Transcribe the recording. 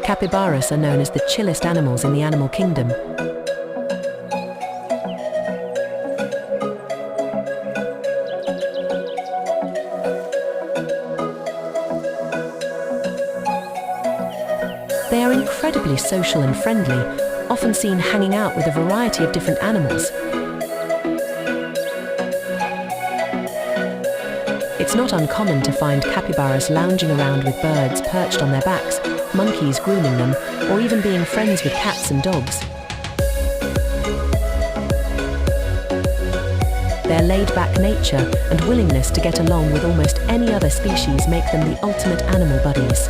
Capybaras are known as the chillest animals in the animal kingdom. They are incredibly social and friendly, often seen hanging out with a variety of different animals. It's not uncommon to find capybaras lounging around with birds perched on their backs, monkeys grooming them, or even being friends with cats and dogs. Their laid-back nature and willingness to get along with almost any other species make them the ultimate animal buddies.